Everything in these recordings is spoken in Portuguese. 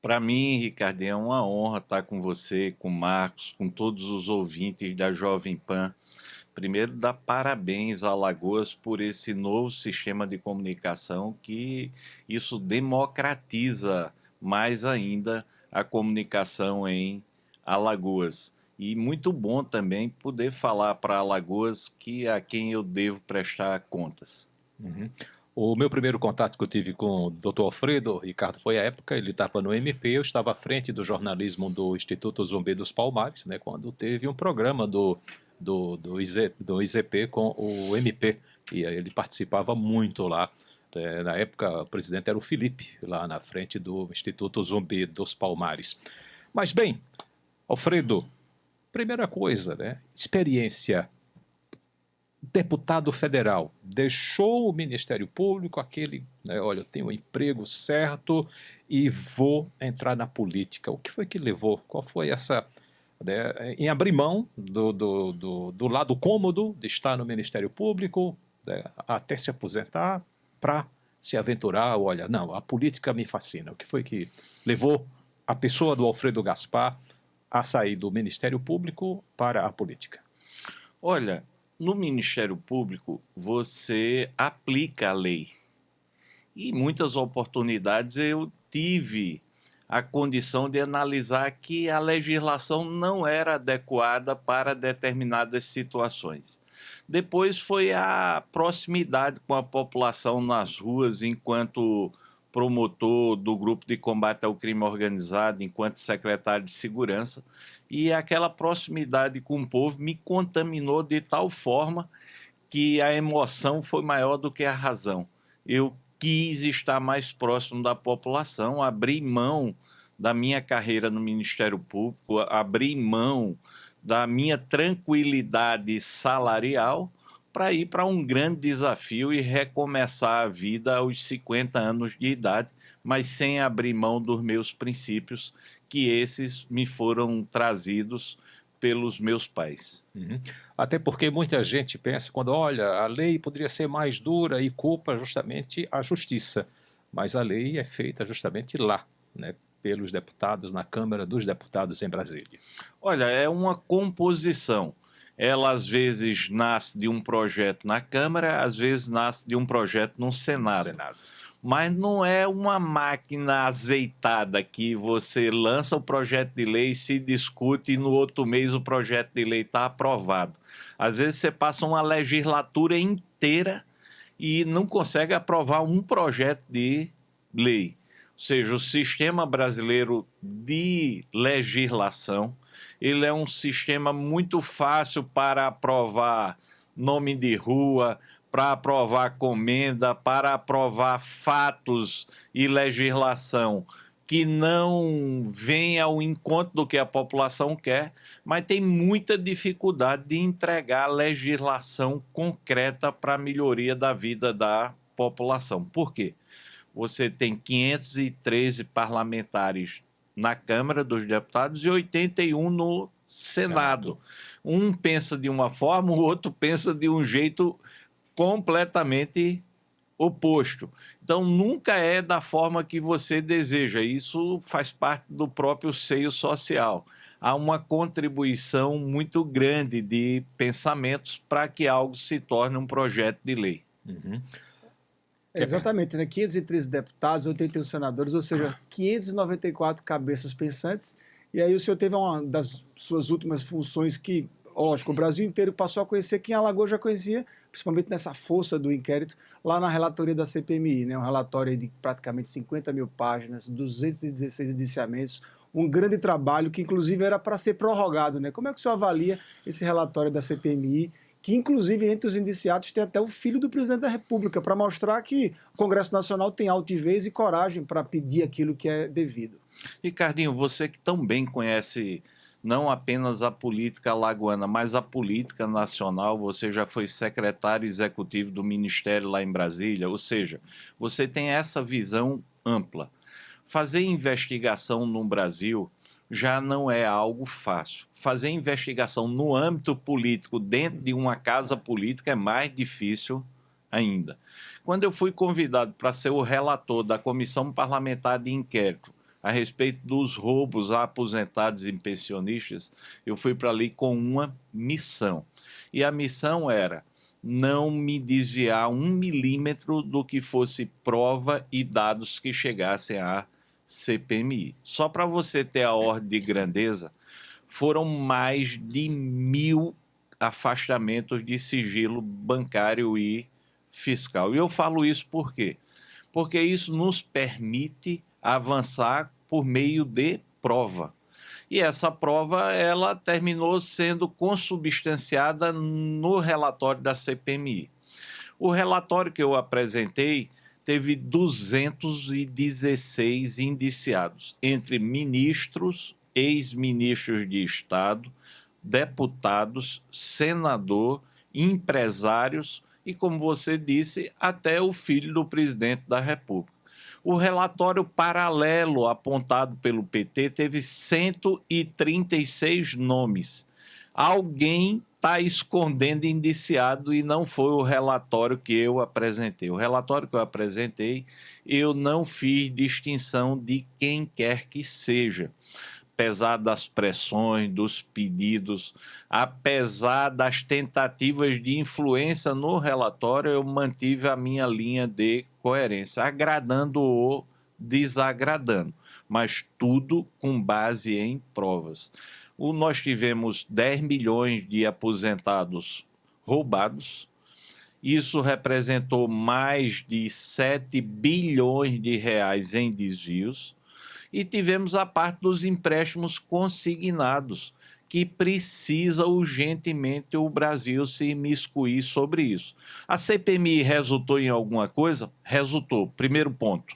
Para mim, Ricardinho, é uma honra estar com você, com o Marcos, com todos os ouvintes da Jovem Pan. Primeiro, dar parabéns a Alagoas por esse novo sistema de comunicação que isso democratiza mais ainda a comunicação em Alagoas. E muito bom também poder falar para Alagoas que a quem eu devo prestar contas. Uhum. O meu primeiro contato que eu tive com o Dr. Alfredo Ricardo foi à época, ele estava no MP, eu estava à frente do jornalismo do Instituto Zumbi dos Palmares, né, quando teve um programa do IZP com o MP, e aí ele participava muito lá. Na época, o presidente era o Felipe, lá na frente do Instituto Zumbi dos Palmares. Mas bem, Alfredo, primeira coisa, né, experiência. Deputado federal deixou o Ministério Público, aquele, né, olha, eu tenho um emprego certo e vou entrar na política. O que foi que levou? Qual foi essa, né, em abrir mão do lado cômodo de estar no Ministério Público, né, até se aposentar, para se aventurar? Olha, não, a política me fascina. O que foi que levou a pessoa do Alfredo Gaspar a sair do Ministério Público para a política? Olha, no Ministério Público você aplica a lei. E em muitas oportunidades eu tive a condição de analisar que a legislação não era adequada para determinadas situações. Depois foi a proximidade com a população nas ruas, enquanto promotor do grupo de combate ao crime organizado, enquanto secretário de segurança, e aquela proximidade com o povo me contaminou de tal forma que a emoção foi maior do que a razão. Eu quis estar mais próximo da população, abri mão da minha carreira no Ministério Público, abri mão da minha tranquilidade salarial para ir para um grande desafio e recomeçar a vida aos 50 anos de idade, mas sem abrir mão dos meus princípios, que esses me foram trazidos pelos meus pais. Uhum. Até porque muita gente pensa, quando olha, a lei poderia ser mais dura e culpa justamente a justiça, mas a lei é feita justamente lá, né, pelos deputados na Câmara dos Deputados em Brasília. Olha, é uma composição. Ela às vezes nasce de um projeto na Câmara, às vezes nasce de um projeto no Senado. Mas não é uma máquina azeitada que você lança o projeto de lei, se discute e no outro mês o projeto de lei está aprovado. Às vezes você passa uma legislatura inteira e não consegue aprovar um projeto de lei. Ou seja, o sistema brasileiro de legislação, ele é um sistema muito fácil para aprovar nome de rua, para aprovar comenda, para aprovar fatos e legislação que não vem ao encontro do que a população quer, mas tem muita dificuldade de entregar legislação concreta para a melhoria da vida da população. Por quê? Você tem 513 parlamentares na Câmara dos Deputados e 81 no Senado. Um pensa de uma forma, o outro pensa de um jeito completamente oposto. Então, nunca é da forma que você deseja. Isso faz parte do próprio seio social. Há uma contribuição muito grande de pensamentos para que algo se torne um projeto de lei. Uhum. Exatamente, né? 513 deputados, 81 senadores, ou seja, 594 cabeças pensantes. E aí o senhor teve uma das suas últimas funções que, lógico, o Brasil inteiro passou a conhecer, quem Alagoas já conhecia, principalmente nessa força do inquérito, lá na relatoria da CPMI, né? Um relatório de praticamente 50 mil páginas, 216 indiciamentos, um grande trabalho que, inclusive, era para ser prorrogado, né? Como é que o senhor avalia esse relatório da CPMI, que, inclusive, entre os indiciados tem até o filho do presidente da República, para mostrar que o Congresso Nacional tem altivez e coragem para pedir aquilo que é devido? Ricardinho, você que tão bem conhece não apenas a política alagoana, mas a política nacional, você já foi secretário executivo do Ministério lá em Brasília, ou seja, você tem essa visão ampla. Fazer investigação no Brasil já não é algo fácil. Fazer investigação no âmbito político, dentro de uma casa política, é mais difícil ainda. Quando eu fui convidado para ser o relator da Comissão Parlamentar de Inquérito a respeito dos roubos a aposentados e pensionistas, eu fui para ali com uma missão. E a missão era não me desviar 1 milímetro do que fosse prova e dados que chegassem à CPMI. Só para você ter a ordem de grandeza, foram mais de 1.000 afastamentos de sigilo bancário e fiscal. E eu falo isso por quê? Porque isso nos permite avançar por meio de prova. E essa prova ela terminou sendo consubstanciada no relatório da CPMI. O relatório que eu apresentei teve 216 indiciados, entre ministros, ex-ministros de Estado, deputados, senador, empresários e, como você disse, até o filho do presidente da República. O relatório paralelo apontado pelo PT teve 136 nomes. Alguém está escondendo indiciado e não foi o relatório que eu apresentei. O relatório que eu apresentei, eu não fiz distinção de quem quer que seja. Apesar das pressões, dos pedidos, apesar das tentativas de influência no relatório, eu mantive a minha linha de coerência, agradando ou desagradando, mas tudo com base em provas. Nós tivemos 10 milhões de aposentados roubados, isso representou mais de 7 bilhões de reais em desvios, e tivemos a parte dos empréstimos consignados, que precisa urgentemente o Brasil se imiscuir sobre isso. A CPMI resultou em alguma coisa? Resultou. Primeiro ponto,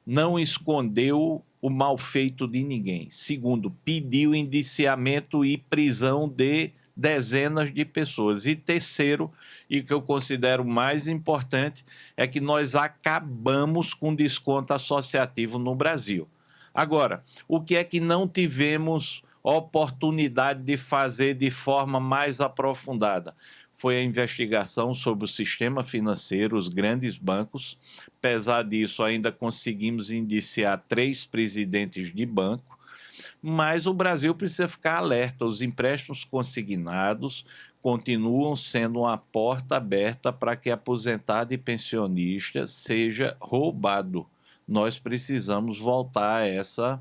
não escondeu o mal feito de ninguém. Segundo, pediu indiciamento e prisão de dezenas de pessoas. E terceiro, e que eu considero mais importante, é que nós acabamos com desconto associativo no Brasil. Agora, o que é que não tivemos oportunidade de fazer de forma mais aprofundada? Foi a investigação sobre o sistema financeiro, os grandes bancos. Apesar disso, ainda conseguimos indiciar 3 presidentes de banco, mas o Brasil precisa ficar alerta. Os empréstimos consignados continuam sendo uma porta aberta para que aposentado e pensionista seja roubado. Nós precisamos voltar a essa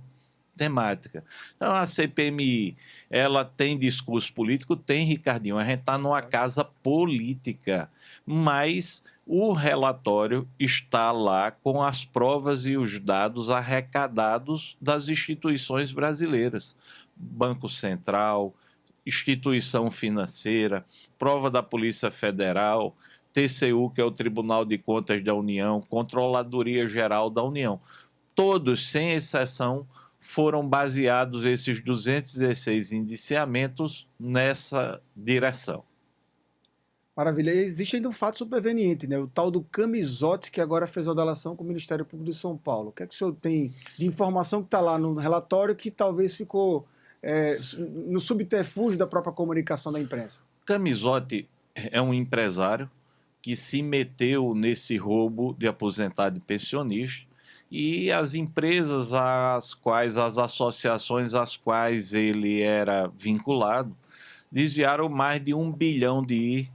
temática. Então, a CPMI, ela tem discurso político? Tem, Ricardinho. A gente está numa casa política, mas o relatório está lá com as provas e os dados arrecadados das instituições brasileiras. Banco Central, instituição financeira, prova da Polícia Federal, TCU, que é o Tribunal de Contas da União, Controladoria Geral da União. Todos, sem exceção, foram baseados esses 216 indiciamentos nessa direção. Maravilha. E existe ainda um fato superveniente, né? O tal do Camizote, que agora fez uma delação com o Ministério Público de São Paulo. O que é que o senhor tem de informação que está lá no relatório que talvez ficou no subterfúgio da própria comunicação da imprensa? Camizote é um empresário que se meteu nesse roubo de aposentado e pensionista, e as empresas às quais, as associações às quais ele era vinculado, desviaram mais de R$1 bilhão. E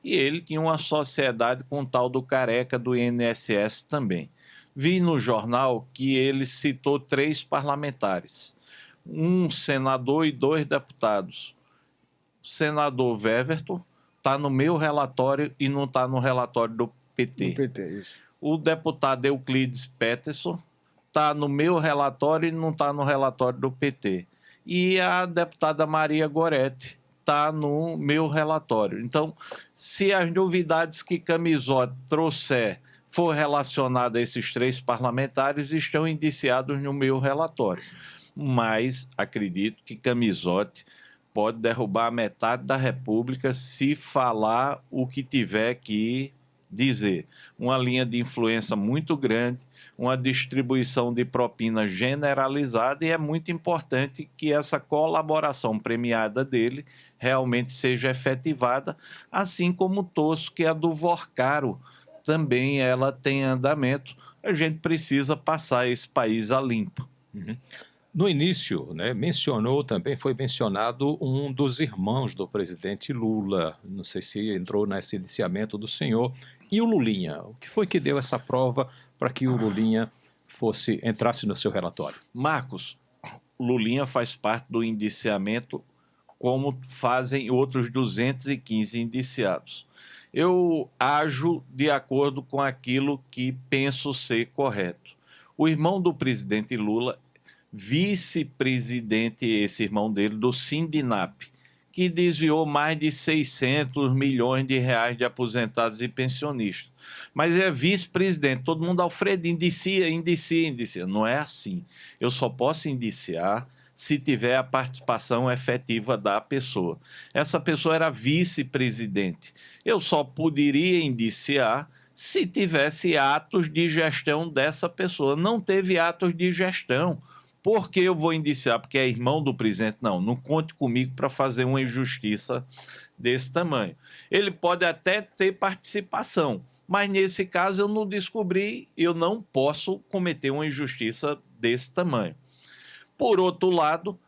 ele tinha uma sociedade com o tal do careca do INSS também. Vi no jornal que ele citou 3 parlamentares, um senador e 2 deputados. O senador Weverton está no meu relatório e não está no relatório do PT. Do PT, isso. O deputado Euclides Peterson está no meu relatório e não está no relatório do PT. E a deputada Maria Goretti está no meu relatório. Então, se as novidades que Camizote trouxer for relacionada a esses 3 parlamentares, estão indiciados no meu relatório. Mas acredito que Camizote pode derrubar metade da República se falar o que tiver que dizer. Uma linha de influência muito grande, uma distribuição de propina generalizada, e é muito importante que essa colaboração premiada dele realmente seja efetivada, assim como torço que a do Vorcaro também ela tem andamento. A gente precisa passar esse país a limpo. Uhum. No início, né, foi mencionado um dos irmãos do presidente Lula. Não sei se entrou nesse indiciamento do senhor. E o Lulinha? O que foi que deu essa prova para que o Lulinha entrasse no seu relatório? Marcos, Lulinha faz parte do indiciamento, como fazem outros 215 indiciados. Eu ajo de acordo com aquilo que penso ser correto. O irmão do presidente Lula, vice-presidente, esse irmão dele, do Sindinap, que desviou mais de 600 milhões de reais de aposentados e pensionistas. Mas é vice-presidente, todo mundo, Alfredo, indicia. Não é assim. Eu só posso indiciar se tiver a participação efetiva da pessoa. Essa pessoa era vice-presidente. Eu só poderia indiciar se tivesse atos de gestão dessa pessoa. Não teve atos de gestão. Por que eu vou indiciar? Porque é irmão do presidente? Não conte comigo para fazer uma injustiça desse tamanho. Ele pode até ter participação, mas nesse caso eu não descobri, eu não posso cometer uma injustiça desse tamanho. Por outro lado,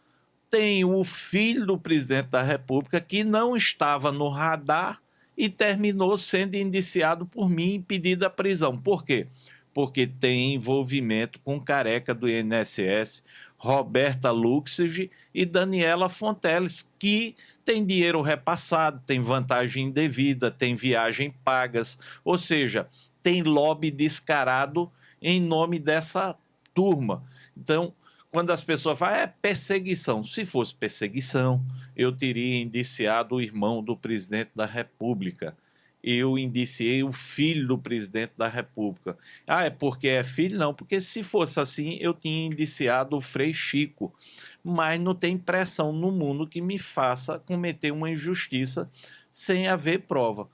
tem o filho do presidente da República que não estava no radar e terminou sendo indiciado por mim e pedido a prisão. Por quê? Porque tem envolvimento com careca do INSS, Roberta Luxig e Daniela Fonteles, que tem dinheiro repassado, tem vantagem indevida, tem viagem pagas, ou seja, tem lobby descarado em nome dessa turma. Então, quando as pessoas falam, é perseguição. Se fosse perseguição, eu teria indiciado o irmão do presidente da República. Eu indiciei o filho do presidente da República. É porque é filho? Não, porque se fosse assim, eu tinha indiciado o Frei Chico. Mas não tem pressão no mundo que me faça cometer uma injustiça sem haver prova.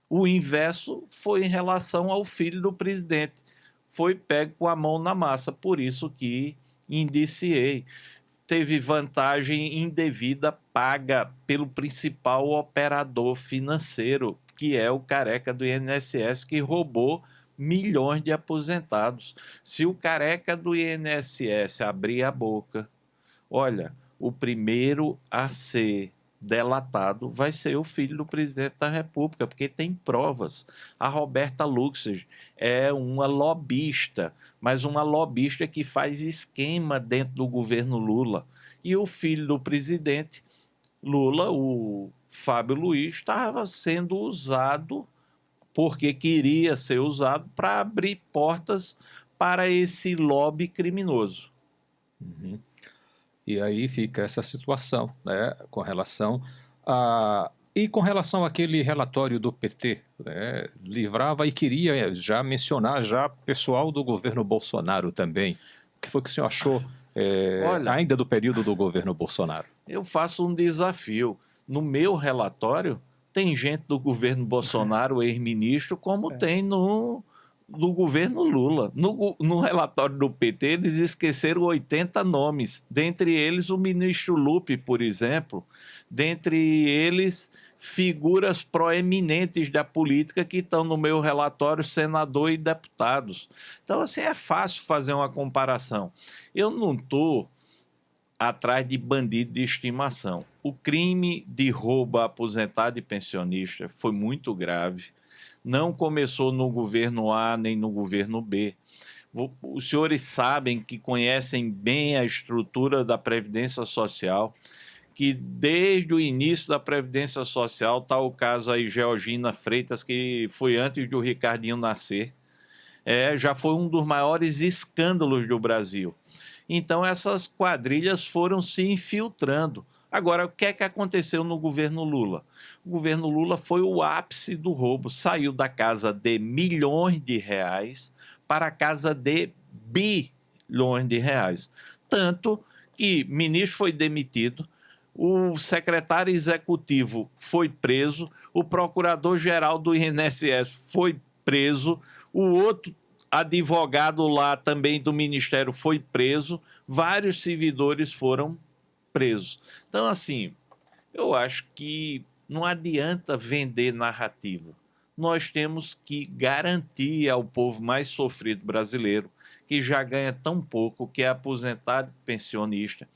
O inverso foi em relação ao filho do presidente. Foi pego com a mão na massa, por isso que indiciei. Teve vantagem indevida paga pelo principal operador financeiro, que é o careca do INSS, que roubou milhões de aposentados. Se o careca do INSS abrir a boca, olha, o primeiro a ser delatado vai ser o filho do presidente da República, porque tem provas. A Roberta Luxig é uma lobista, mas uma lobista que faz esquema dentro do governo Lula. E o filho do presidente Lula, o Fábio Luiz, estava sendo usado porque queria ser usado para abrir portas para esse lobby criminoso. Uhum. E aí fica essa situação, né, com relação àquele relatório do PT, né, livrava e queria já mencionar pessoal do governo Bolsonaro também. O que foi que o senhor achou ainda do período do governo Bolsonaro? Eu faço um desafio. No meu relatório, tem gente do governo Bolsonaro, ex-ministro, como tem no governo Lula. No relatório do PT, eles esqueceram 80 nomes. Dentre eles, o ministro Lupe, por exemplo. Dentre eles, figuras proeminentes da política que estão no meu relatório, senador e deputados. Então, assim, é fácil fazer uma comparação. Eu não estou atrás de bandido de estimação. O crime de roubo a aposentado e pensionista foi muito grave. Não começou no governo A nem no governo B. Os senhores sabem, que conhecem bem a estrutura da Previdência Social, que desde o início da Previdência Social está o caso aí Georgina Freitas, que foi antes do Ricardinho nascer. Já foi um dos maiores escândalos do Brasil. Então essas quadrilhas foram se infiltrando. Agora, o que é que aconteceu no governo Lula? O governo Lula foi o ápice do roubo. Saiu da casa de milhões de reais para a casa de bilhões de reais. Tanto que o ministro foi demitido, o secretário executivo foi preso, o procurador-geral do INSS foi preso, o outro advogado lá também do Ministério foi preso, vários servidores foram presos. Então, assim, eu acho que não adianta vender narrativa. nós temos que garantir ao povo mais sofrido brasileiro, que já ganha tão pouco, que é aposentado e pensionista,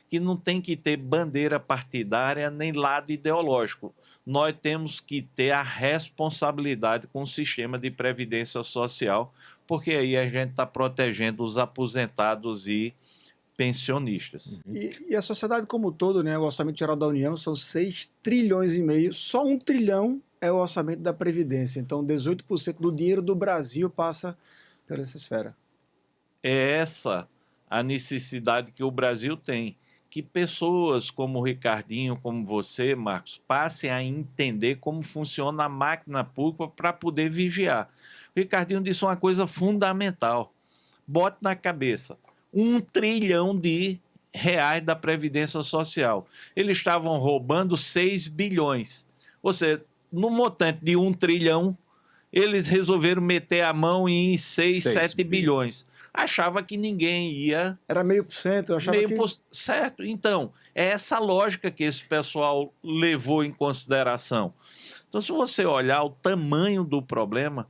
que não tem que ter bandeira partidária nem lado ideológico. Nós temos que ter a responsabilidade com o sistema de previdência social, porque aí a gente está protegendo os aposentados e pensionistas. E a sociedade como um todo, né, o Orçamento Geral da União são 6 trilhões e meio, só 1 trilhão é o orçamento da Previdência. Então, 18% do dinheiro do Brasil passa pela essa esfera. É essa a necessidade que o Brasil tem, que pessoas como o Ricardinho, como você, Marcos, passem a entender como funciona a máquina pública para poder vigiar. O Ricardinho disse uma coisa fundamental. Bote na cabeça, 1 trilhão de reais da Previdência Social. Eles estavam roubando 6 bilhões. Ou seja, no montante de 1 trilhão, eles resolveram meter a mão em 6, 7 bilhões. Achava que ninguém ia... Era 0,5%, eu achava que... Certo, então, é essa lógica que esse pessoal levou em consideração. Então, se você olhar o tamanho do problema,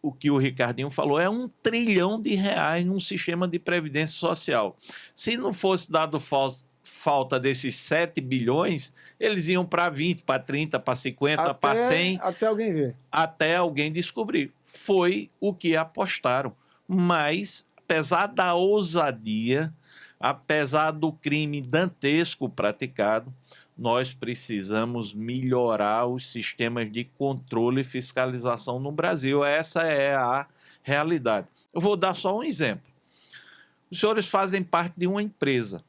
o que o Ricardinho falou, é 1 trilhão de reais num sistema de previdência social. Se não fosse dado falta desses 7 bilhões, eles iam para 20, para 30, para 50, para 100. Até alguém ver. Até alguém descobrir. Foi o que apostaram. Mas, apesar da ousadia, apesar do crime dantesco praticado, nós precisamos melhorar os sistemas de controle e fiscalização no Brasil. Essa é a realidade. Eu vou dar só um exemplo. Os senhores fazem parte de uma empresa.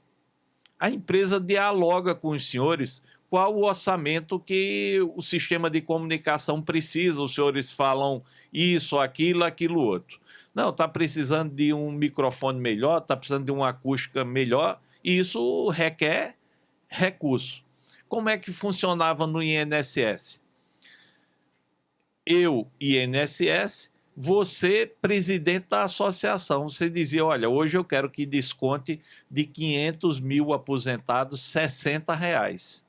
A empresa dialoga com os senhores qual o orçamento que o sistema de comunicação precisa. Os senhores falam isso, aquilo, outro. Não, está precisando de um microfone melhor, está precisando de uma acústica melhor, e isso requer recurso. Como é que funcionava no INSS? Eu, INSS, você, presidente da associação, você dizia, olha, hoje eu quero que desconte de 500 mil aposentados R$60.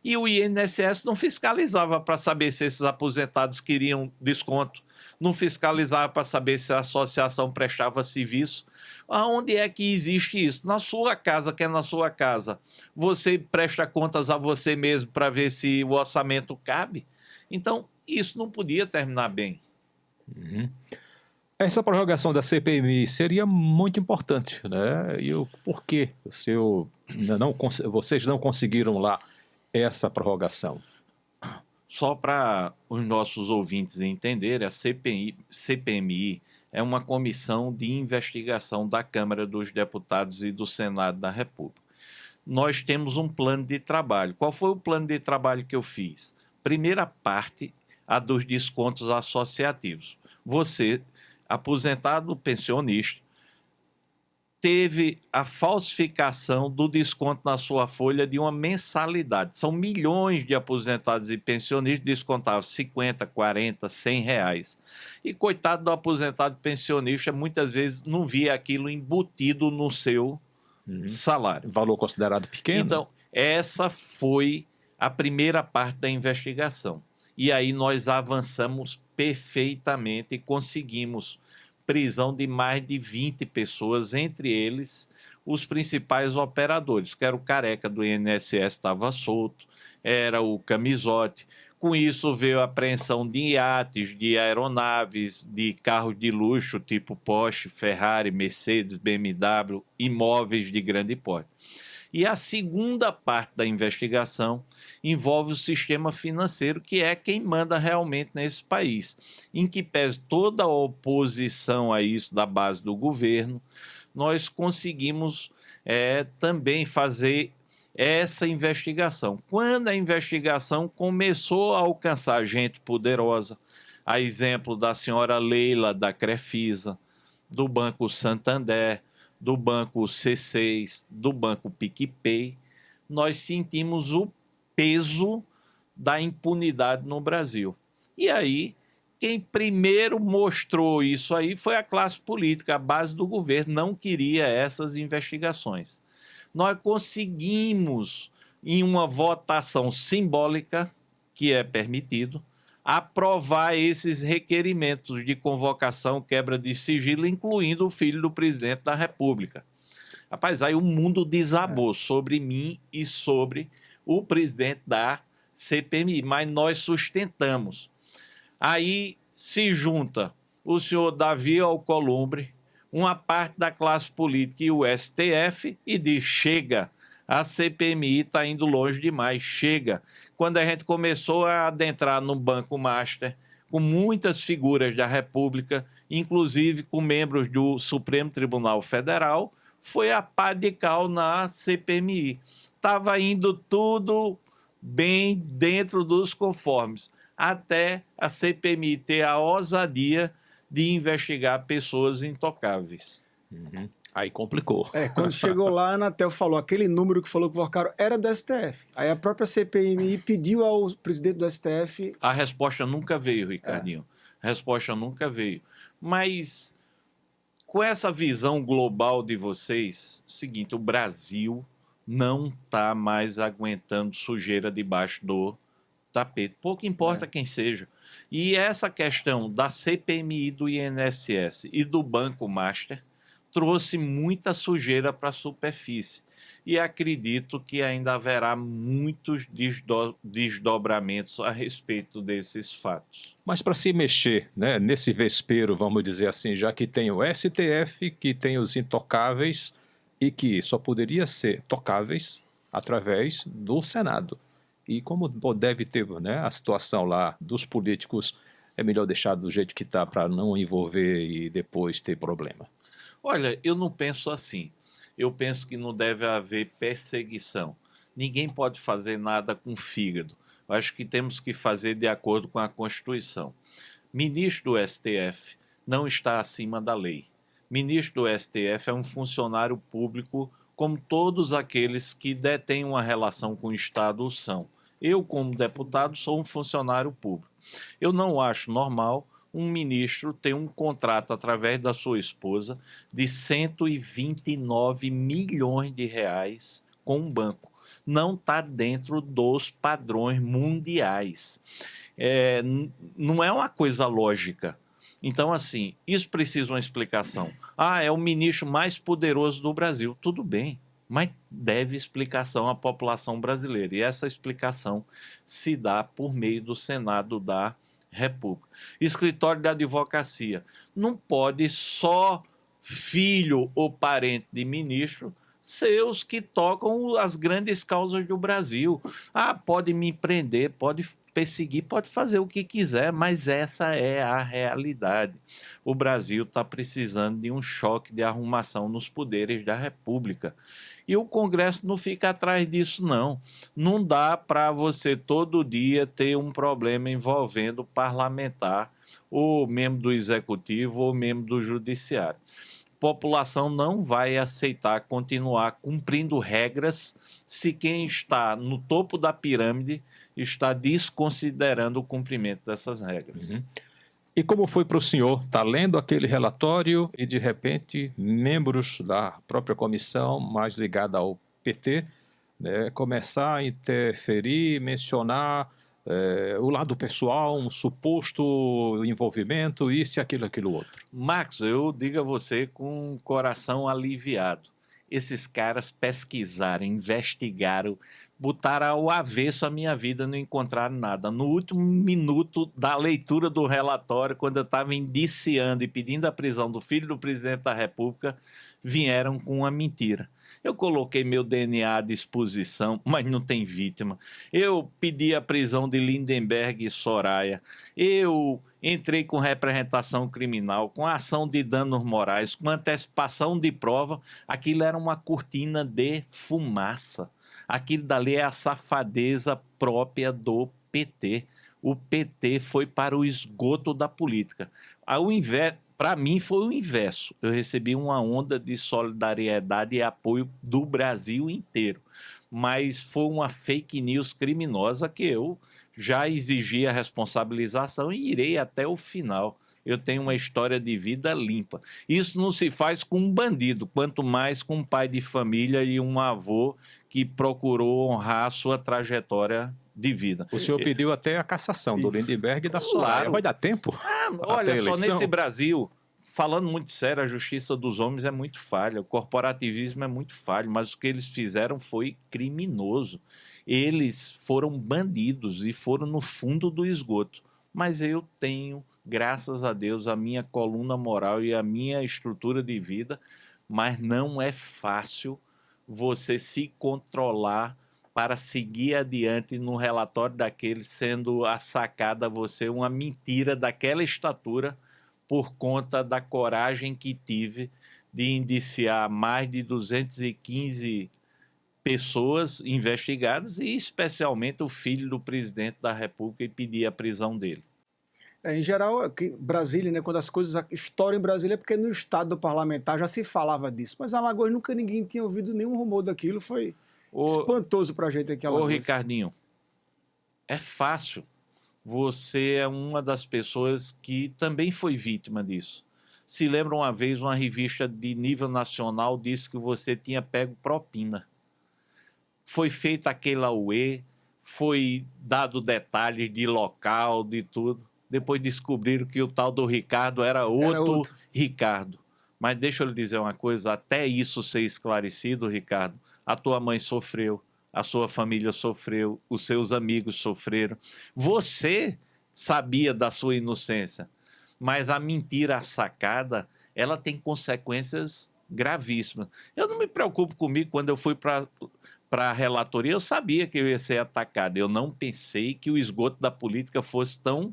E o INSS não fiscalizava para saber se esses aposentados queriam desconto, não fiscalizava para saber se a associação prestava serviço. Aonde é que existe isso? Na sua casa, que é na sua casa. Você presta contas a você mesmo para ver se o orçamento cabe? Então, isso não podia terminar bem. Uhum. Essa prorrogação da CPMI seria muito importante, né? E por que vocês não conseguiram lá essa prorrogação? Só para os nossos ouvintes entenderem, a CPMI é uma comissão de investigação da Câmara dos Deputados e do Senado da República. Nós temos um plano de trabalho. Qual foi o plano de trabalho que eu fiz? Primeira parte, a dos descontos associativos. Você, aposentado pensionista, teve a falsificação do desconto na sua folha de uma mensalidade. São milhões de aposentados e pensionistas que descontavam 50, 40, 100 reais. E coitado do aposentado pensionista, muitas vezes não via aquilo embutido no seu salário. Valor considerado pequeno. Então, essa foi a primeira parte da investigação. E aí nós avançamos perfeitamente e conseguimos prisão de mais de 20 pessoas, entre eles os principais operadores, que era o Careca do INSS, estava solto, era o Camisote. Com isso veio a apreensão de iates, de aeronaves, de carros de luxo tipo Porsche, Ferrari, Mercedes, BMW, imóveis de grande porte. E a segunda parte da investigação envolve o sistema financeiro, que é quem manda realmente nesse país. Em que pese toda a oposição a isso da base do governo, nós conseguimos também fazer essa investigação. Quando a investigação começou a alcançar gente poderosa, a exemplo da senhora Leila da Crefisa, do Banco Santander, do Banco C6, do Banco PicPay, nós sentimos o peso da impunidade no Brasil. E aí, quem primeiro mostrou isso aí foi a classe política, a base do governo não queria essas investigações. Nós conseguimos, em uma votação simbólica, que é permitido, aprovar esses requerimentos de convocação, quebra de sigilo, incluindo o filho do presidente da República. Rapaz, aí o mundo desabou sobre mim e sobre o presidente da CPMI, mas nós sustentamos. Aí se junta o senhor Davi Alcolumbre, uma parte da classe política e o STF e diz: chega, a CPMI está indo longe demais, chega. Quando a gente começou a adentrar no Banco Master, com muitas figuras da República, inclusive com membros do Supremo Tribunal Federal, foi a pá de cal na CPMI. Estava indo tudo bem dentro dos conformes, até a CPMI ter a ousadia de investigar pessoas intocáveis. Uhum. Aí complicou. Quando chegou lá, a Anatel falou, aquele número que falou que invocaram era do STF. Aí a própria CPMI pediu ao presidente do STF... A resposta nunca veio, Ricardinho. A resposta nunca veio. Mas, com essa visão global de vocês, seguinte, o Brasil não está mais aguentando sujeira debaixo do tapete. Pouco importa quem seja. E essa questão da CPMI do INSS e do Banco Master trouxe muita sujeira para a superfície. E acredito que ainda haverá muitos desdobramentos a respeito desses fatos. Mas para se mexer, né, nesse vespeiro, vamos dizer assim, já que tem o STF, que tem os intocáveis e que só poderia ser tocáveis através do Senado. E como deve ter, né, a situação lá dos políticos, é melhor deixar do jeito que está para não envolver e depois ter problema. Olha, eu não penso assim. Eu penso que não deve haver perseguição. Ninguém pode fazer nada com fígado. Eu acho que temos que fazer de acordo com a Constituição. Ministro do STF não está acima da lei. Ministro do STF é um funcionário público como todos aqueles que detêm uma relação com o Estado são. Eu, como deputado, sou um funcionário público. Eu não acho normal um ministro ter um contrato através da sua esposa de 129 milhões de reais com um banco. Não está dentro dos padrões mundiais. Não é uma coisa lógica. Então, assim, isso precisa de uma explicação. É o ministro mais poderoso do Brasil. Tudo bem, mas deve explicação à população brasileira. E essa explicação se dá por meio do Senado da República. Escritório da Advocacia. Não pode só filho ou parente de ministro ser os que tocam as grandes causas do Brasil. Pode me prender, pode perseguir, pode fazer o que quiser, mas essa é a realidade. O Brasil está precisando de um choque de arrumação nos poderes da República. E o Congresso não fica atrás disso, não. Não dá para você todo dia ter um problema envolvendo parlamentar, ou membro do Executivo, ou membro do Judiciário. A população não vai aceitar continuar cumprindo regras se quem está no topo da pirâmide está desconsiderando o cumprimento dessas regras. Uhum. E como foi para o senhor estar lendo aquele relatório e, de repente, membros da própria comissão mais ligada ao PT, né, começar a interferir, mencionar o lado pessoal, um suposto envolvimento, isso e aquilo outro? Marcos, eu digo a você com o coração aliviado. Esses caras pesquisaram, investigaram, botaram ao avesso a minha vida, não encontraram nada. No último minuto da leitura do relatório, quando eu estava indiciando e pedindo a prisão do filho do presidente da República, vieram com uma mentira. Eu coloquei meu DNA à disposição, mas não tem vítima. Eu pedi a prisão de Lindenberg e Soraya. Eu entrei com representação criminal, com ação de danos morais, com antecipação de prova. Aquilo era uma cortina de fumaça. Aquilo dali é a safadeza própria do PT. O PT foi para o esgoto da política. Para mim foi o inverso. Eu recebi uma onda de solidariedade e apoio do Brasil inteiro. Mas foi uma fake news criminosa que eu já exigi a responsabilização e irei até o final. Eu tenho uma história de vida limpa. Isso não se faz com um bandido, quanto mais com um pai de família e um avô que procurou honrar a sua trajetória de vida. O senhor pediu até a cassação do Lindenberg e da Soraya. Claro. Vai dar tempo? Olha só, nesse Brasil, falando muito sério, a justiça dos homens é muito falha, o corporativismo é muito falho, mas o que eles fizeram foi criminoso. Eles foram bandidos e foram no fundo do esgoto. Mas eu tenho, graças a Deus, a minha coluna moral e a minha estrutura de vida, mas não é fácil você se controlar para seguir adiante no relatório daquele, sendo sacada a você uma mentira daquela estatura por conta da coragem que tive de indiciar mais de 215 pessoas investigadas e especialmente o filho do presidente da República e pedir a prisão dele. Em geral, aqui, Brasília, né, quando as coisas estouram em Brasília, é porque no estado parlamentar já se falava disso. Mas Alagoas nunca ninguém tinha ouvido nenhum rumor daquilo. Foi espantoso pra gente aqui em Alagoas. Ô, Ricardinho, é fácil. Você é uma das pessoas que também foi vítima disso. Se lembra uma vez, uma revista de nível nacional disse que você tinha pego propina. Foi feito aquele auê, foi dado detalhes de local, de tudo. Depois descobriram que o tal do Ricardo era outro Ricardo. Mas deixa eu lhe dizer uma coisa, até isso ser esclarecido, Ricardo, a tua mãe sofreu, a sua família sofreu, os seus amigos sofreram. Você sabia da sua inocência, mas a mentira sacada, ela tem consequências gravíssimas. Eu não me preocupo comigo quando eu fui para a relatoria, eu sabia que eu ia ser atacado. Eu não pensei que o esgoto da política fosse tão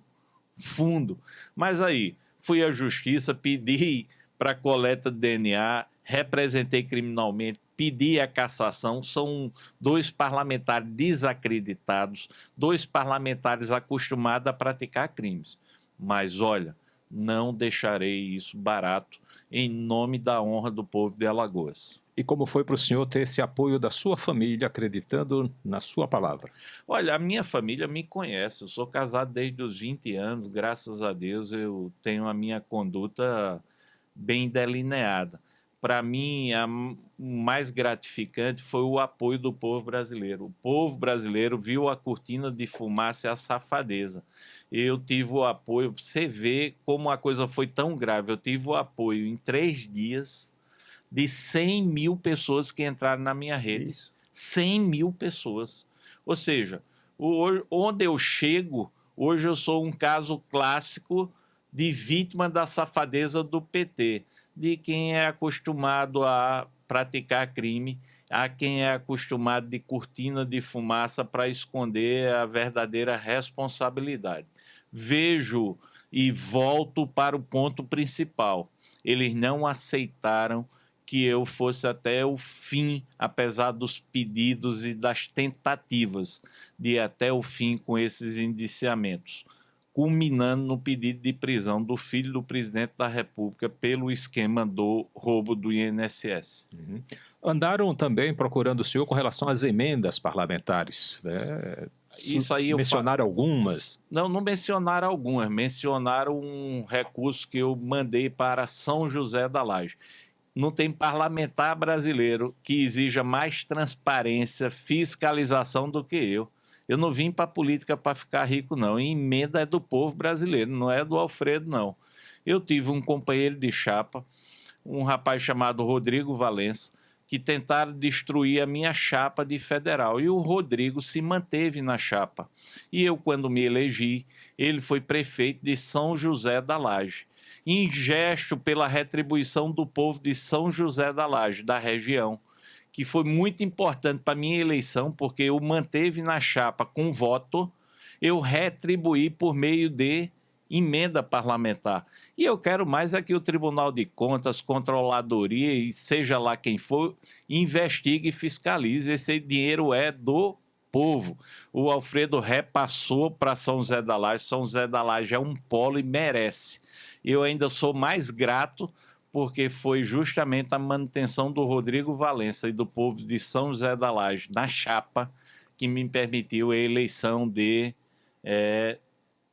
fundo. Mas aí, fui à justiça, pedi para coleta de DNA, representei criminalmente, pedi a cassação. São 2 parlamentares desacreditados, 2 parlamentares acostumados a praticar crimes. Mas olha, não deixarei isso barato em nome da honra do povo de Alagoas. E como foi para o senhor ter esse apoio da sua família, acreditando na sua palavra? Olha, a minha família me conhece. Eu sou casado desde os 20 anos. Graças a Deus, eu tenho a minha conduta bem delineada. Para mim, o mais gratificante foi o apoio do povo brasileiro. O povo brasileiro viu a cortina de fumaça e a safadeza. Eu tive o apoio. Você vê como a coisa foi tão grave. Eu tive o apoio em 3 dias de 100 mil pessoas que entraram na minha rede. Isso. 100 mil pessoas. Ou seja, onde eu chego, hoje eu sou um caso clássico de vítima da safadeza do PT, de quem é acostumado a praticar crime, a quem é acostumado de cortina de fumaça para esconder a verdadeira responsabilidade. Vejo e volto para o ponto principal. Eles não aceitaram que eu fosse até o fim, apesar dos pedidos e das tentativas de ir até o fim com esses indiciamentos, culminando no pedido de prisão do filho do presidente da República pelo esquema do roubo do INSS. Uhum. Andaram também procurando o senhor com relação às emendas parlamentares, né? Isso aí mencionaram algumas? Não mencionaram algumas, mencionaram um recurso que eu mandei para São José da Laje. Não tem parlamentar brasileiro que exija mais transparência, fiscalização do que eu. Eu não vim para a política para ficar rico, não. A emenda é do povo brasileiro, não é do Alfredo, não. Eu tive um companheiro de chapa, um rapaz chamado Rodrigo Valença, que tentaram destruir a minha chapa de federal. E o Rodrigo se manteve na chapa. E eu, quando me elegi, ele foi prefeito de São José da Laje. Em gesto pela retribuição do povo de São José da Laje, da região, que foi muito importante para a minha eleição, porque eu manteve na chapa com voto, eu retribuí por meio de emenda parlamentar. E eu quero mais é que o Tribunal de Contas, Controladoria, e seja lá quem for, investigue e fiscalize. Esse dinheiro é do povo. O Alfredo repassou para São José da Laje. São José da Laje é um polo e merece. Eu ainda sou mais grato porque foi justamente a manutenção do Rodrigo Valença e do povo de São José da Laje na chapa que me permitiu a eleição de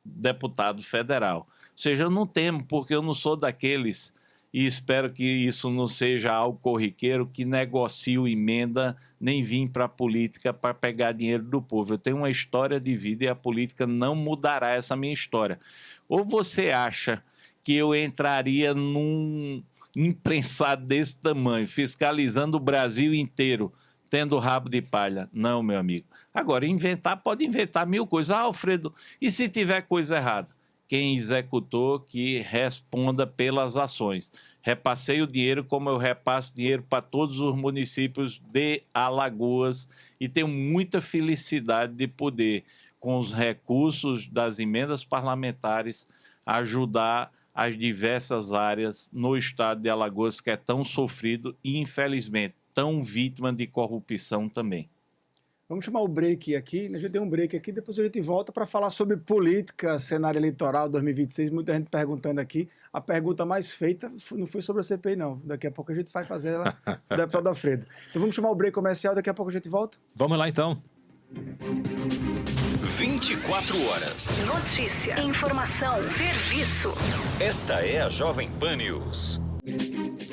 deputado federal. Ou seja, eu não temo, porque eu não sou daqueles e espero que isso não seja algo corriqueiro, que negocio emenda, nem vim para a política para pegar dinheiro do povo. Eu tenho uma história de vida e a política não mudará essa minha história. Ou você acha que eu entraria num imprensado desse tamanho, fiscalizando o Brasil inteiro, tendo rabo de palha? Não, meu amigo. Agora, inventar, pode inventar mil coisas. Ah, Alfredo, e se tiver coisa errada? Quem executou que responda pelas ações. Repassei o dinheiro como eu repasso dinheiro para todos os municípios de Alagoas e tenho muita felicidade de poder, com os recursos das emendas parlamentares, ajudar as diversas áreas no estado de Alagoas, que é tão sofrido e, infelizmente, tão vítima de corrupção também. Vamos chamar o break aqui, a gente tem um break aqui, depois a gente volta para falar sobre política, cenário eleitoral 2026, muita gente perguntando aqui. A pergunta mais feita não foi sobre a CPI, não. Daqui a pouco a gente vai fazer ela, o deputado Alfredo. Então vamos chamar o break comercial, daqui a pouco a gente volta? Vamos lá, então. 24 horas. Notícia, informação, serviço. Esta é a Jovem Pan News.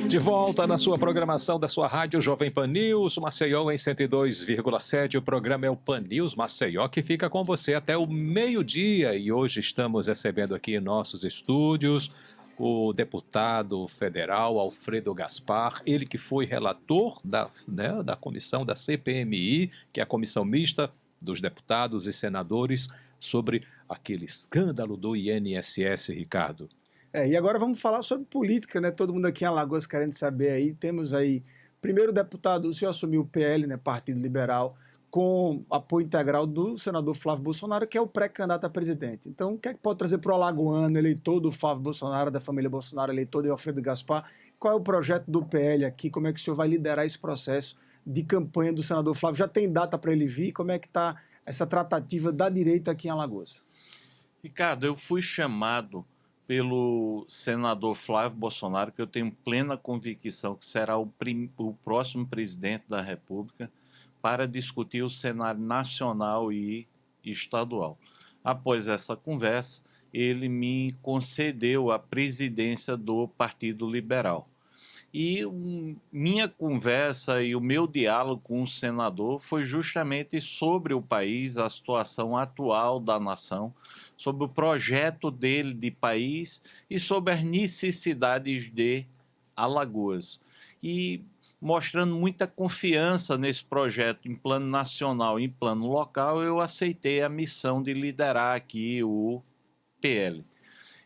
De volta na sua programação da sua rádio Jovem Pan News, Maceió em 102,7. O programa é o Pan News Maceió, que fica com você até o meio-dia. E hoje estamos recebendo aqui em nossos estúdios o deputado federal Alfredo Gaspar, ele que foi relator da comissão da CPMI, que é a comissão mista dos deputados e senadores, sobre aquele escândalo do INSS, Ricardo. E agora vamos falar sobre política, né? Todo mundo aqui em Alagoas querendo saber aí. Temos aí, primeiro deputado, o senhor assumiu o PL, né, Partido Liberal, com apoio integral do senador Flávio Bolsonaro, que é o pré-candidato a presidente. Então, o que é que pode trazer para o alagoano, eleitor do Flávio Bolsonaro, da família Bolsonaro, eleitor de Alfredo Gaspar? Qual é o projeto do PL aqui? Como é que o senhor vai liderar esse processo de campanha do senador Flávio? Já tem data para ele vir? Como é que está essa tratativa da direita aqui em Alagoas? Ricardo, eu fui chamado pelo senador Flávio Bolsonaro, que eu tenho plena convicção que será o próximo presidente da República, para discutir o cenário nacional e estadual. Após essa conversa, ele me concedeu a presidência do Partido Liberal. E minha conversa e o meu diálogo com o senador foi justamente sobre o país, a situação atual da nação, sobre o projeto dele de país e sobre as necessidades de Alagoas. E mostrando muita confiança nesse projeto em plano nacional e em plano local, eu aceitei a missão de liderar aqui o PL.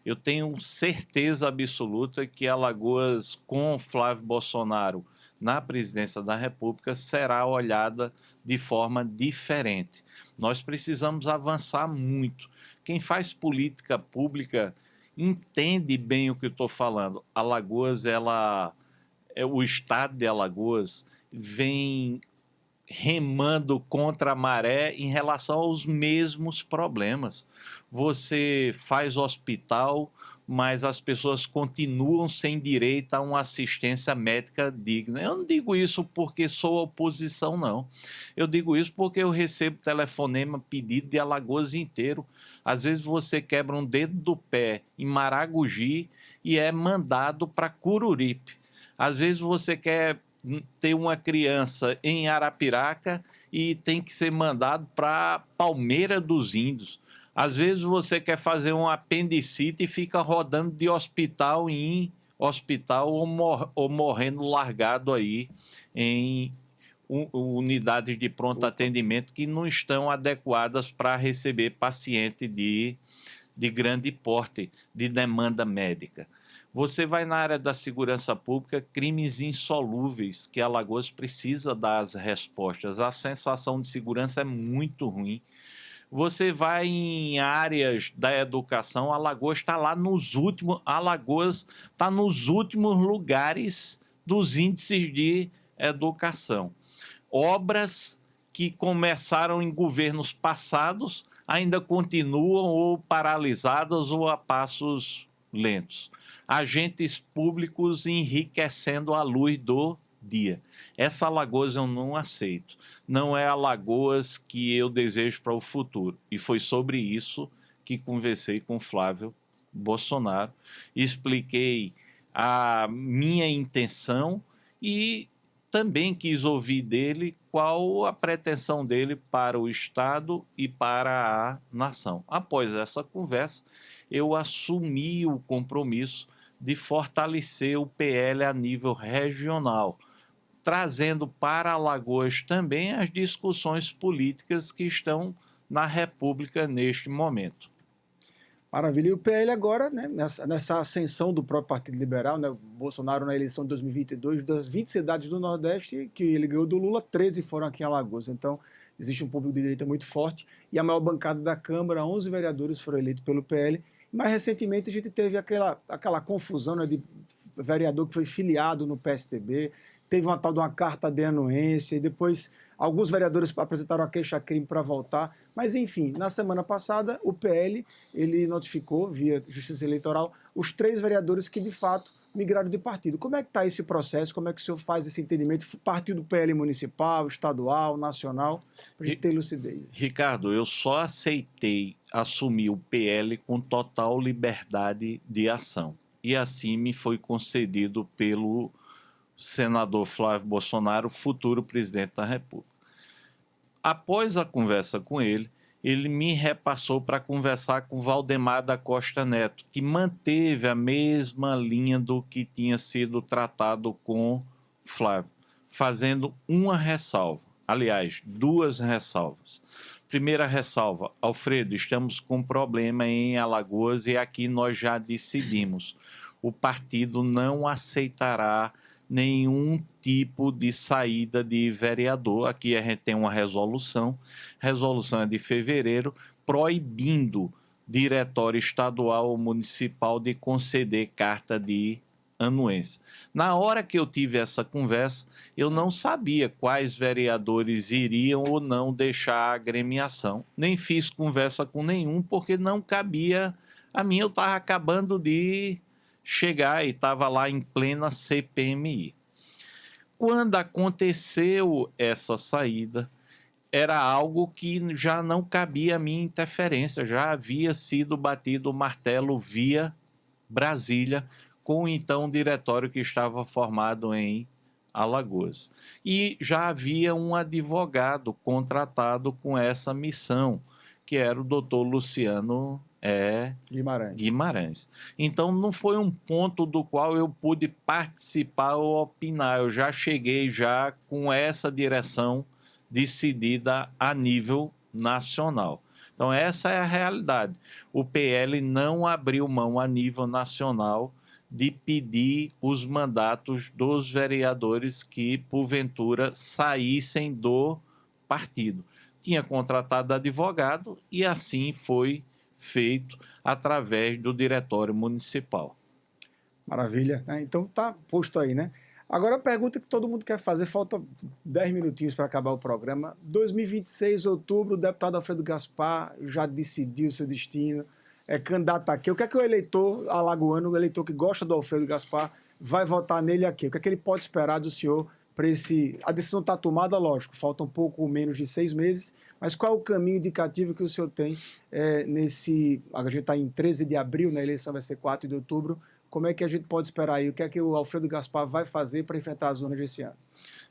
Eu tenho certeza absoluta que Alagoas, com Flávio Bolsonaro na presidência da República, será olhada de forma diferente. Nós precisamos avançar muito. Quem faz política pública entende bem o que eu estou falando. Alagoas, o estado de Alagoas vem remando contra a maré em relação aos mesmos problemas. Você faz hospital, mas as pessoas continuam sem direito a uma assistência médica digna. Eu não digo isso porque sou oposição, não. Eu digo isso porque eu recebo telefonema, pedido de Alagoas inteiro. Às vezes você quebra um dedo do pé em Maragogi e é mandado para Cururipe. Às vezes você quer ter uma criança em Arapiraca e tem que ser mandado para Palmeira dos Índios. Às vezes você quer fazer um apendicite e fica rodando de hospital em hospital ou morrendo largado aí em unidades de pronto atendimento que não estão adequadas para receber paciente de grande porte, de demanda médica. Você vai na área da segurança pública, crimes insolúveis, que Alagoas precisa dar as respostas. A sensação de segurança é muito ruim. Você vai em áreas da educação, Alagoas está lá nos últimos lugares dos índices de educação. Obras que começaram em governos passados ainda continuam ou paralisadas ou a passos lentos. Agentes públicos enriquecendo à luz do dia. Essa Alagoas eu não aceito. Não é Alagoas que eu desejo para o futuro. E foi sobre isso que conversei com Flávio Bolsonaro. Expliquei a minha intenção e também quis ouvir dele qual a pretensão dele para o Estado e para a nação. Após essa conversa, eu assumi o compromisso de fortalecer o PL a nível regional, trazendo para Alagoas também as discussões políticas que estão na República neste momento. Maravilha. E o PL agora, né, nessa ascensão do próprio Partido Liberal, né, o Bolsonaro na eleição de 2022, das 20 cidades do Nordeste que ele ganhou do Lula, 13 foram aqui em Alagoas. Então, existe um público de direita muito forte. E a maior bancada da Câmara, 11 vereadores foram eleitos pelo PL. Mais recentemente, a gente teve aquela confusão, né, de vereador que foi filiado no PSDB, teve uma tal de uma carta de anuência, e depois alguns vereadores apresentaram a queixa-crime para voltar. Mas, enfim, na semana passada, o PL ele notificou, via Justiça Eleitoral, os 3 vereadores que, de fato, migraram de partido. Como é que está esse processo? Como é que o senhor faz esse entendimento? Partido PL municipal, estadual, nacional, para a gente ter lucidez. Ricardo, eu só aceitei assumir o PL com total liberdade de ação. E assim me foi concedido pelo senador Flávio Bolsonaro, futuro presidente da República. Após a conversa com ele, ele me repassou para conversar com Valdemar da Costa Neto, que manteve a mesma linha do que tinha sido tratado com Flávio, fazendo uma ressalva, aliás, 2 ressalvas. Primeira ressalva, Alfredo, estamos com problema em Alagoas e aqui nós já decidimos. O partido não aceitará nenhum tipo de saída de vereador. Aqui a gente tem uma resolução é de fevereiro, proibindo diretório estadual ou municipal de conceder carta de anuência. Na hora que eu tive essa conversa, eu não sabia quais vereadores iriam ou não deixar a agremiação. Nem fiz conversa com nenhum, porque não cabia a mim. Eu estava acabando de chegar e estava lá em plena CPMI. Quando aconteceu essa saída, era algo que já não cabia a minha interferência, já havia sido batido o martelo via Brasília, com o então diretório que estava formado em Alagoas. E já havia um advogado contratado com essa missão, que era o doutor Luciano Guimarães. Então, não foi um ponto do qual eu pude participar ou opinar. Eu já cheguei já com essa direção decidida a nível nacional. Então, essa é a realidade. O PL não abriu mão a nível nacional de pedir os mandatos dos vereadores que, porventura, saíssem do partido. Tinha contratado advogado e assim foi feito através do Diretório Municipal. Maravilha. Então tá posto aí, né? Agora a pergunta que todo mundo quer fazer, falta 10 minutinhos para acabar o programa. 2026, outubro, o deputado Alfredo Gaspar já decidiu seu destino, é candidato aqui. O que é que o eleitor alagoano, o eleitor que gosta do Alfredo Gaspar, vai votar nele aqui? O que é que ele pode esperar do senhor para esse... A decisão está tomada, lógico, falta um pouco menos de 6 meses, mas qual é o caminho indicativo que o senhor tem nesse... A gente está em 13 de abril, né? A eleição vai ser 4 de outubro. Como é que a gente pode esperar aí? O que é que o Alfredo Gaspar vai fazer para enfrentar as urnas desse ano?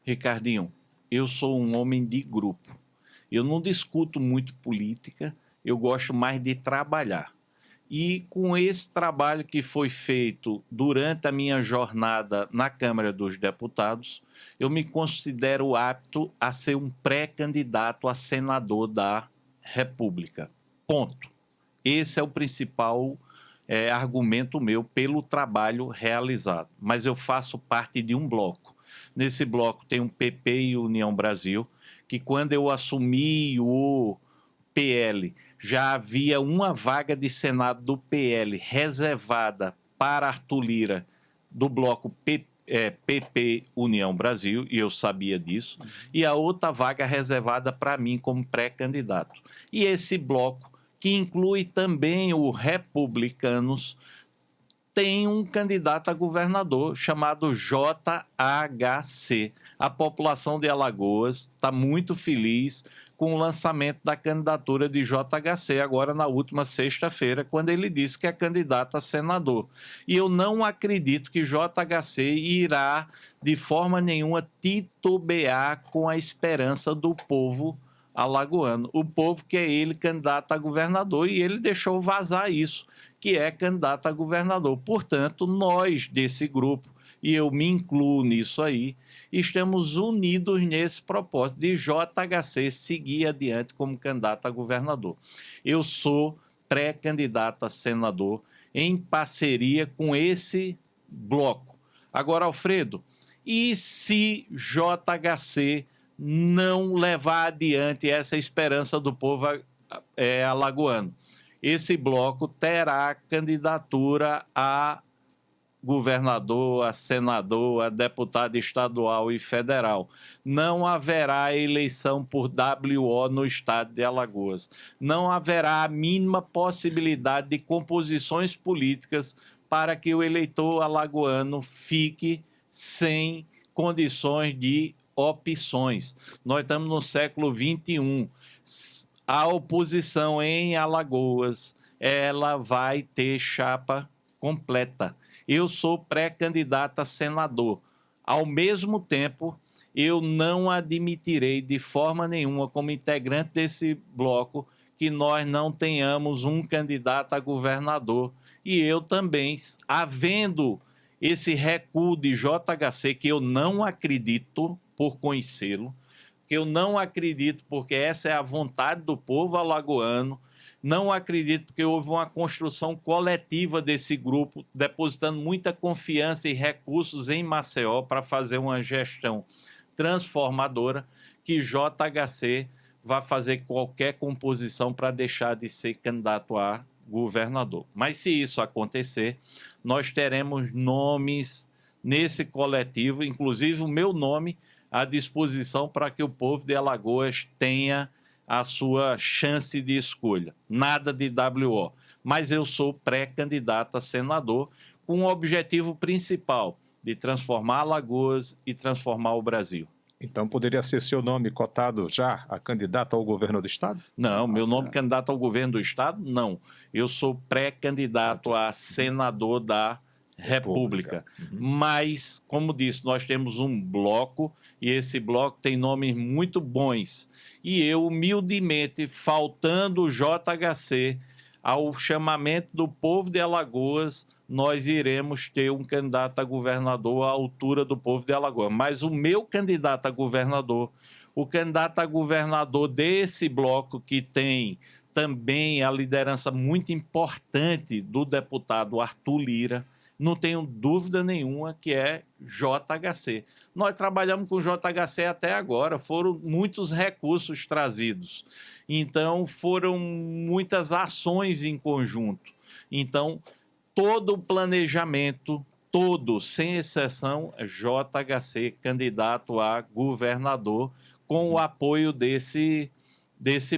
Ricardinho, eu sou um homem de grupo. Eu não discuto muito política, eu gosto mais de trabalhar. E com esse trabalho que foi feito durante a minha jornada na Câmara dos Deputados, eu me considero apto a ser um pré-candidato a senador da República. Ponto. Esse é o principal argumento meu pelo trabalho realizado. Mas eu faço parte de um bloco. Nesse bloco tem o PP e União Brasil, que quando eu assumi o PL, já havia uma vaga de Senado do PL reservada para Arthur Lira, do bloco PP União Brasil, e eu sabia disso, e a outra vaga reservada para mim como pré-candidato. E esse bloco, que inclui também o Republicanos, tem um candidato a governador chamado JHC. A população de Alagoas está muito feliz com o lançamento da candidatura de JHC, agora na última sexta-feira, quando ele disse que é candidato a senador. E eu não acredito que JHC irá, de forma nenhuma, titubear com a esperança do povo alagoano. O povo quer ele candidato a governador e ele deixou vazar isso, que é candidato a governador. Portanto, nós desse grupo, e eu me incluo nisso aí, estamos unidos nesse propósito de JHC seguir adiante como candidato a governador. Eu sou pré-candidato a senador em parceria com esse bloco. Agora, Alfredo, e se JHC não levar adiante essa esperança do povo alagoano? Esse bloco terá candidatura a governador, a senador, a deputado estadual e federal. Não haverá eleição por WO no estado de Alagoas. Não haverá a mínima possibilidade de composições políticas para que o eleitor alagoano fique sem condições de opções. Nós estamos no século XXI. A oposição em Alagoas, ela vai ter chapa completa. Eu sou pré-candidato a senador. Ao mesmo tempo, eu não admitirei de forma nenhuma, como integrante desse bloco, que nós não tenhamos um candidato a governador. E eu também, havendo esse recuo de JHC, que eu não acredito por conhecê-lo, que eu não acredito porque essa é a vontade do povo alagoano, não acredito porque houve uma construção coletiva desse grupo, depositando muita confiança e recursos em Maceió para fazer uma gestão transformadora, que JHC vai fazer qualquer composição para deixar de ser candidato a governador. Mas se isso acontecer, nós teremos nomes nesse coletivo, inclusive o meu nome, à disposição para que o povo de Alagoas tenha a sua chance de escolha. Nada de WO. Mas eu sou pré-candidato a senador com o objetivo principal de transformar Alagoas e transformar o Brasil. Então poderia ser seu nome cotado já a candidato ao governo do estado? Não, meu nome candidato ao governo do estado, não. Eu sou pré-candidato a senador da República. Mas, como disse, nós temos um bloco e esse bloco tem nomes muito bons. E eu, humildemente, faltando o JHC, ao chamamento do povo de Alagoas, nós iremos ter um candidato a governador à altura do povo de Alagoas. Mas o meu candidato a governador, o candidato a governador desse bloco que tem também a liderança muito importante do deputado Arthur Lira, não tenho dúvida nenhuma que é JHC. Nós trabalhamos com JHC até agora, foram muitos recursos trazidos. Então, foram muitas ações em conjunto. Então, todo o planejamento, todo, sem exceção, é JHC, candidato a governador, com o apoio desse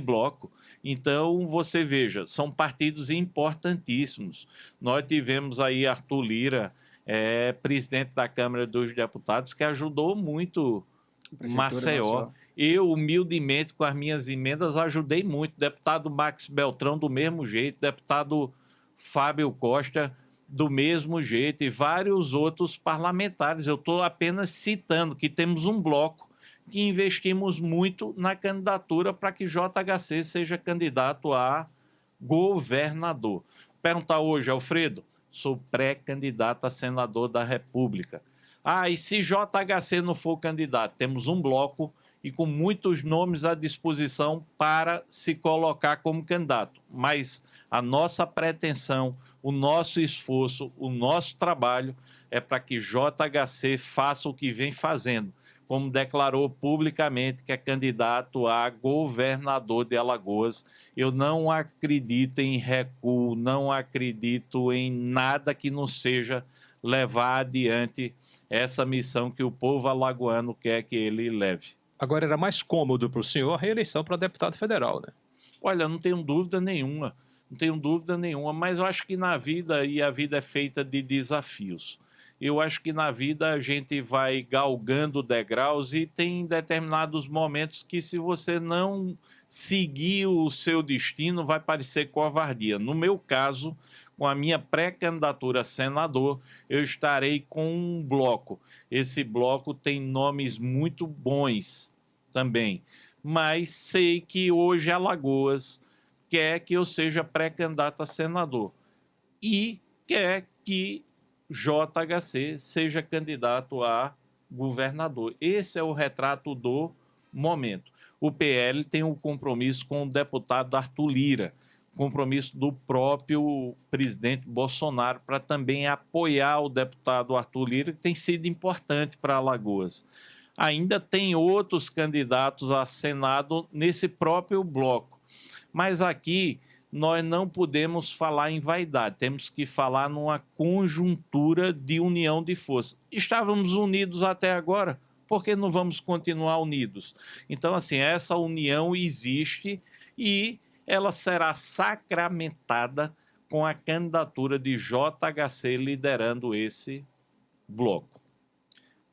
bloco. Então, você veja, são partidos importantíssimos. Nós tivemos aí Arthur Lira, presidente da Câmara dos Deputados, que ajudou muito Maceió. Eu, humildemente, com as minhas emendas, ajudei muito. Deputado Max Beltrão, do mesmo jeito. Deputado Fábio Costa, do mesmo jeito. E vários outros parlamentares. Eu estou apenas citando que temos um bloco que investimos muito na candidatura para que JHC seja candidato a governador. Perguntar hoje, Alfredo, sou pré-candidato a senador da República. E se JHC não for candidato? Temos um bloco e com muitos nomes à disposição para se colocar como candidato. Mas a nossa pretensão, o nosso esforço, o nosso trabalho é para que JHC faça o que vem fazendo, como declarou publicamente que é candidato a governador de Alagoas. Eu não acredito em recuo, não acredito em nada que não seja levar adiante essa missão que o povo alagoano quer que ele leve. Agora, era mais cômodo para o senhor a reeleição para deputado federal, né? Olha, não tenho dúvida nenhuma, mas eu acho que na vida, e a vida é feita de desafios. Eu acho que na vida a gente vai galgando degraus e tem determinados momentos que, se você não seguir o seu destino, vai parecer covardia. No meu caso, com a minha pré-candidatura a senador, eu estarei com um bloco. Esse bloco tem nomes muito bons também, mas sei que hoje Alagoas quer que eu seja pré-candidato a senador e quer que JHC seja candidato a governador. Esse é o retrato do momento. O PL tem um compromisso com o deputado Arthur Lira, compromisso do próprio presidente Bolsonaro para também apoiar o deputado Arthur Lira, que tem sido importante para Alagoas. Ainda tem outros candidatos a Senado nesse próprio bloco, mas aqui nós não podemos falar em vaidade, temos que falar numa conjuntura de união de forças. Estávamos unidos até agora, por que não vamos continuar unidos? Então, assim, essa união existe e ela será sacramentada com a candidatura de JHC liderando esse bloco.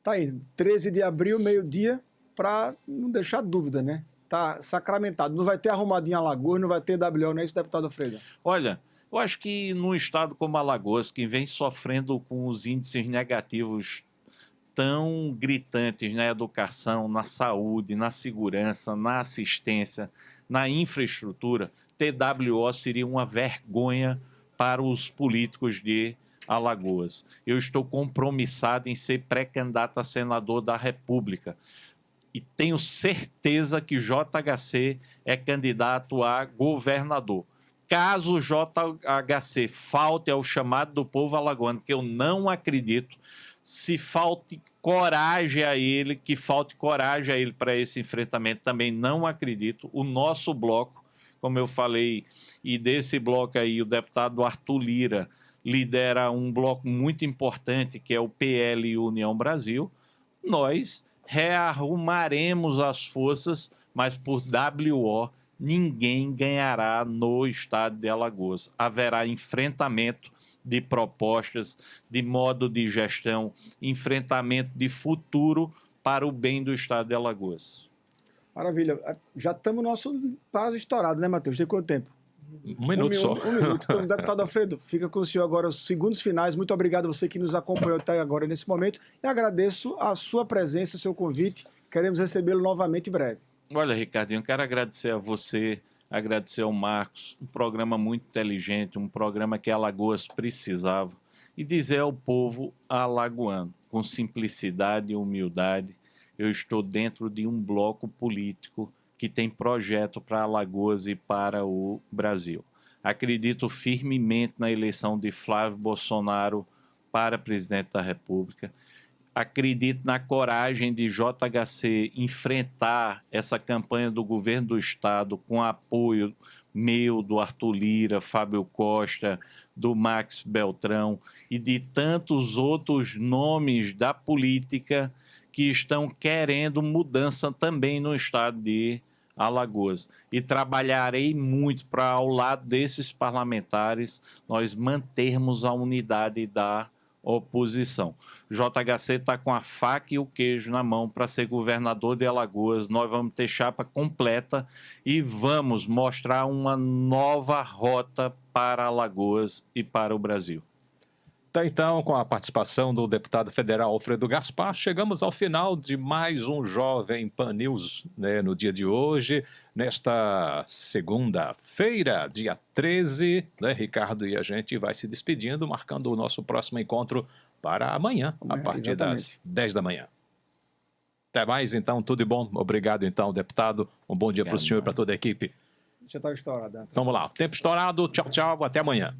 Tá aí, 13 de abril, meio-dia, para não deixar dúvida, né? Tá sacramentado. Não vai ter arrumadinha Alagoas, não vai ter WO, não é isso, deputado Alfredo? Olha, eu acho que num estado como Alagoas, que vem sofrendo com os índices negativos tão gritantes na educação, na saúde, na segurança, na assistência, na infraestrutura, TWO seria uma vergonha para os políticos de Alagoas. Eu estou compromissado em ser pré-candidato a senador da República. E tenho certeza que JHC é candidato a governador. Caso JHC falte ao chamado do povo alagoano, que eu não acredito, se falte coragem a ele, que falte coragem a ele para esse enfrentamento, também não acredito. O nosso bloco, como eu falei, e desse bloco aí, o deputado Arthur Lira lidera um bloco muito importante, que é o PL União Brasil. Nós rearrumaremos as forças, mas por WO ninguém ganhará no estado de Alagoas. Haverá enfrentamento de propostas, de modo de gestão, enfrentamento de futuro para o bem do estado de Alagoas. Maravilha. Já estamos no nosso prazo estourado, né, Matheus? Tem quanto tempo? Um minuto só. Um minuto. Então, deputado Alfredo, fica com o senhor agora os segundos finais. Muito obrigado a você que nos acompanhou até agora nesse momento. E agradeço a sua presença, o seu convite. Queremos recebê-lo novamente em breve. Olha, Ricardinho, eu quero agradecer a você, agradecer ao Marcos, um programa muito inteligente, um programa que Alagoas precisava, e dizer ao povo alagoano, com simplicidade e humildade, eu estou dentro de um bloco político que tem projeto para Alagoas e para o Brasil. Acredito firmemente na eleição de Flávio Bolsonaro para presidente da República. Acredito na coragem de JHC enfrentar essa campanha do governo do estado com apoio meu, do Arthur Lira, Fábio Costa, do Max Beltrão e de tantos outros nomes da política que estão querendo mudança também no estado de Alagoas. E trabalharei muito para, ao lado desses parlamentares, nós mantermos a unidade da oposição. JHC está com a faca e o queijo na mão para ser governador de Alagoas. Nós vamos ter chapa completa e vamos mostrar uma nova rota para Alagoas e para o Brasil. Então, com a participação do deputado federal Alfredo Gaspar, chegamos ao final de mais um Jovem Pan News, né, no dia de hoje, nesta segunda-feira, dia 13, né, Ricardo, e a gente vai se despedindo, marcando o nosso próximo encontro para amanhã, a partir das 10 da manhã. Até mais, então, tudo de bom. Obrigado, então, deputado. Um bom dia para o senhor e para toda a equipe. Já está estourado. Vamos lá, tempo estourado. Tchau, tchau. Até amanhã.